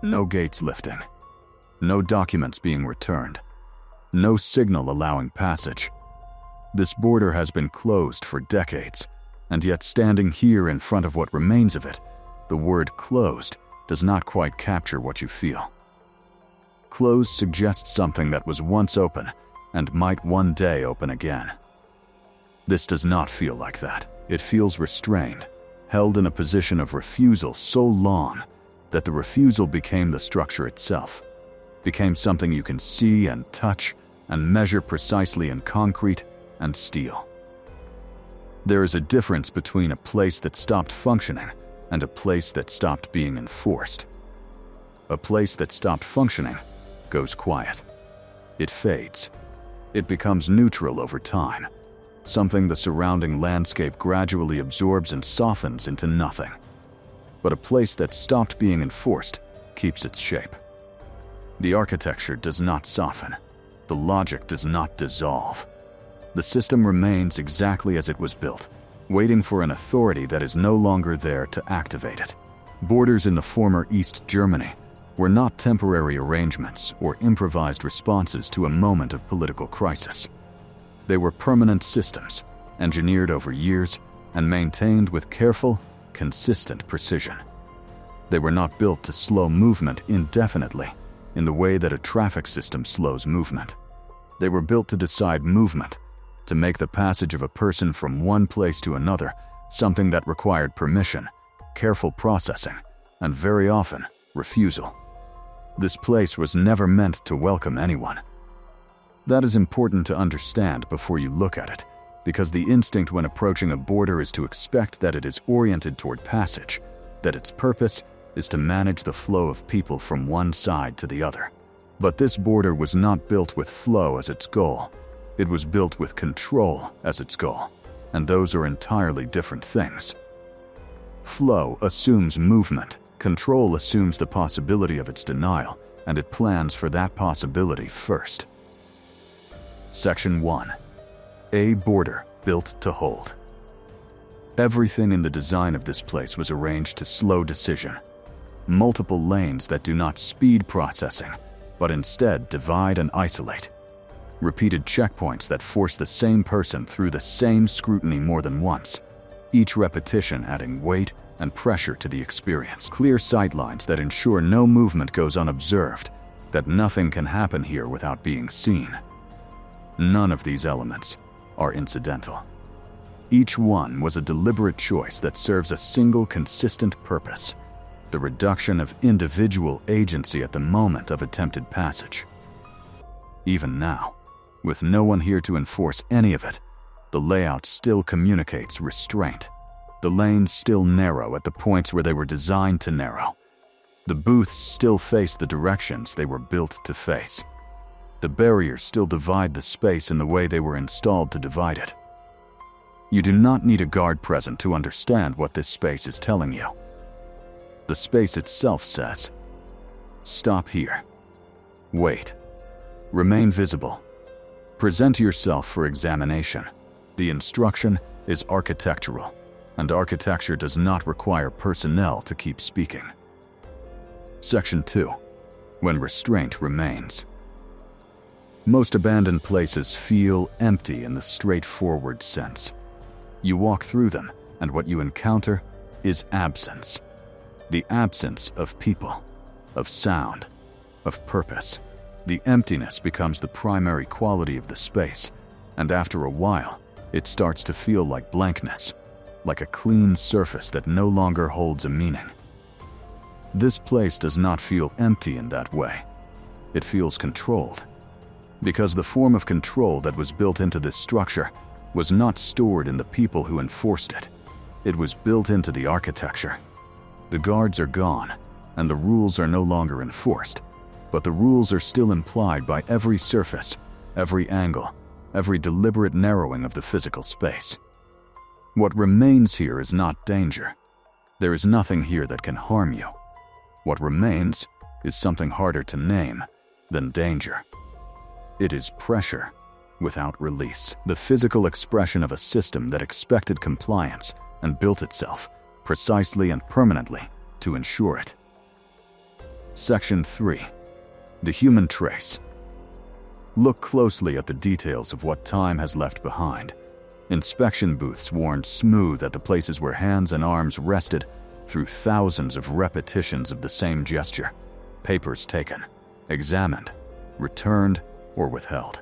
No gates lifting. No documents being returned. No signal allowing passage. This border has been closed for decades, and yet standing here in front of what remains of it, the word closed does not quite capture what you feel. Closed suggests something that was once open and might one day open again. This does not feel like that. It feels restrained, held in a position of refusal so long that the refusal became the structure itself, became something you can see and touch and measure precisely in concrete and steel. There is a difference between a place that stopped functioning and a place that stopped being enforced. A place that stopped functioning goes quiet. It fades. It becomes neutral over time, something the surrounding landscape gradually absorbs and softens into nothing. But a place that stopped being enforced keeps its shape. The architecture does not soften. The logic does not dissolve. The system remains exactly as it was built, waiting for an authority that is no longer there to activate it. Borders in the former East Germany were not temporary arrangements or improvised responses to a moment of political crisis. They were permanent systems, engineered over years and maintained with careful, consistent precision. They were not built to slow movement indefinitely in the way that a traffic system slows movement. They were built to decide movement, to make the passage of a person from one place to another something that required permission, careful processing, and very often, refusal. This place was never meant to welcome anyone. That is important to understand before you look at it, because the instinct when approaching a border is to expect that it is oriented toward passage, that its purpose is to manage the flow of people from one side to the other. But this border was not built with flow as its goal. It was built with control as its goal, and those are entirely different things. Flow assumes movement. Control assumes the possibility of its denial, and it plans for that possibility first. Section 1. A border built to hold. Everything in the design of this place was arranged to slow decision. Multiple lanes that do not speed processing, but instead divide and isolate. Repeated checkpoints that force the same person through the same scrutiny more than once, each repetition adding weight and pressure to the experience. Clear sightlines that ensure no movement goes unobserved, that nothing can happen here without being seen. None of these elements are incidental. Each one was a deliberate choice that serves a single consistent purpose: the reduction of individual agency at the moment of attempted passage. Even now, with no one here to enforce any of it, the layout still communicates restraint. The lanes still narrow at the points where they were designed to narrow. The booths still face the directions they were built to face. The barriers still divide the space in the way they were installed to divide it. You do not need a guard present to understand what this space is telling you. The space itself says, "Stop here. Wait. Remain visible. Present yourself for examination." The instruction is architectural, and architecture does not require personnel to keep speaking. Section 2. When restraint remains. Most abandoned places feel empty in the straightforward sense. You walk through them, and what you encounter is absence. The absence of people, of sound, of purpose. The emptiness becomes the primary quality of the space, and after a while, it starts to feel like blankness, like a clean surface that no longer holds a meaning. This place does not feel empty in that way. It feels controlled, because the form of control that was built into this structure was not stored in the people who enforced it. It was built into the architecture. The guards are gone, and the rules are no longer enforced, but the rules are still implied by every surface, every angle, every deliberate narrowing of the physical space. What remains here is not danger. There is nothing here that can harm you. What remains is something harder to name than danger. It is pressure without release, the physical expression of a system that expected compliance and built itself precisely and permanently to ensure it. Section 3. The human trace. Look closely at the details of what time has left behind. Inspection booths worn smooth at the places where hands and arms rested through thousands of repetitions of the same gesture. Papers taken, examined, returned, or withheld.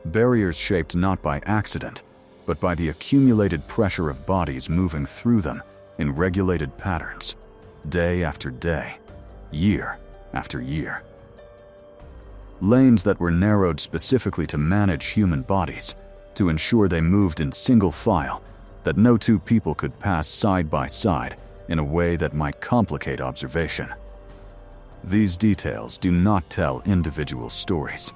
Barriers shaped not by accident, but by the accumulated pressure of bodies moving through them in regulated patterns, day after day, year after year. Lanes that were narrowed specifically to manage human bodies, to ensure they moved in single file, that no two people could pass side by side in a way that might complicate observation. These details do not tell individual stories.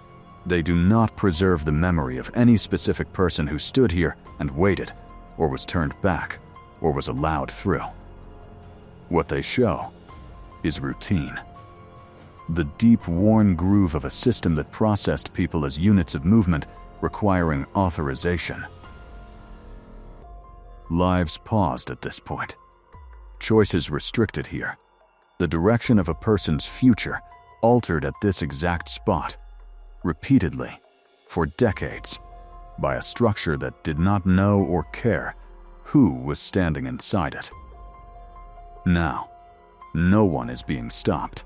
They do not preserve the memory of any specific person who stood here and waited, or was turned back, or was allowed through. What they show is routine. The deep, worn groove of a system that processed people as units of movement requiring authorization. Lives paused at this point. Choices restricted here. The direction of a person's future altered at this exact spot, repeatedly, for decades, by a structure that did not know or care who was standing inside it. Now, no one is being stopped.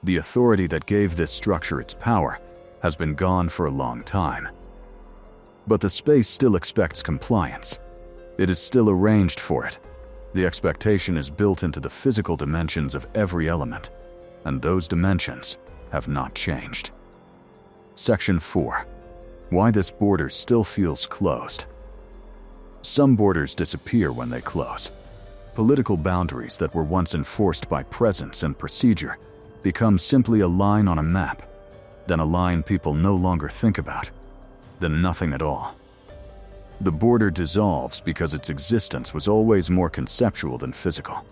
The authority that gave this structure its power has been gone for a long time. But the space still expects compliance. It is still arranged for it. The expectation is built into the physical dimensions of every element, and those dimensions have not changed. Section 4. Why this border still feels closed. Some borders disappear when they close. Political boundaries that were once enforced by presence and procedure become simply a line on a map, then a line people no longer think about, then nothing at all. The border dissolves because its existence was always more conceptual than physical.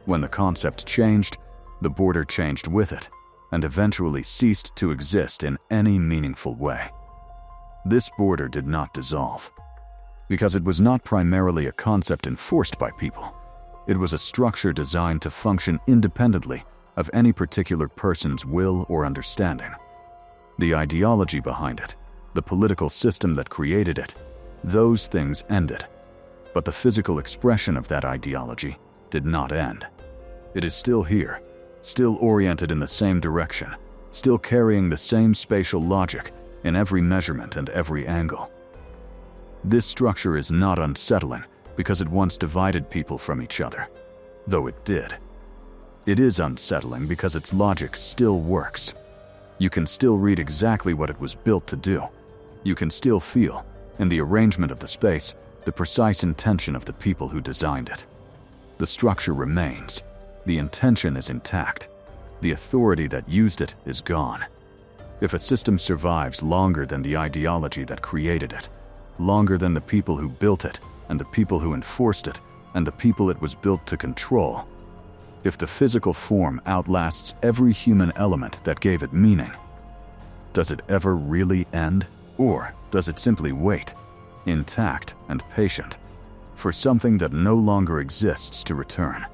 When the concept changed, the border changed with it, and eventually ceased to exist in any meaningful way. This border did not dissolve, because it was not primarily a concept enforced by people. It was a structure designed to function independently of any particular person's will or understanding. The ideology behind it, the political system that created it, those things ended. But the physical expression of that ideology did not end. It is still here, still oriented in the same direction, still carrying the same spatial logic in every measurement and every angle. This structure is not unsettling because it once divided people from each other, though it did. It is unsettling because its logic still works. You can still read exactly what it was built to do. You can still feel, in the arrangement of the space, the precise intention of the people who designed it. The structure remains. The intention is intact. The authority that used it is gone. If a system survives longer than the ideology that created it, longer than the people who built it, and the people who enforced it, and the people it was built to control, if the physical form outlasts every human element that gave it meaning, does it ever really end? Or does it simply wait, intact and patient, for something that no longer exists to return?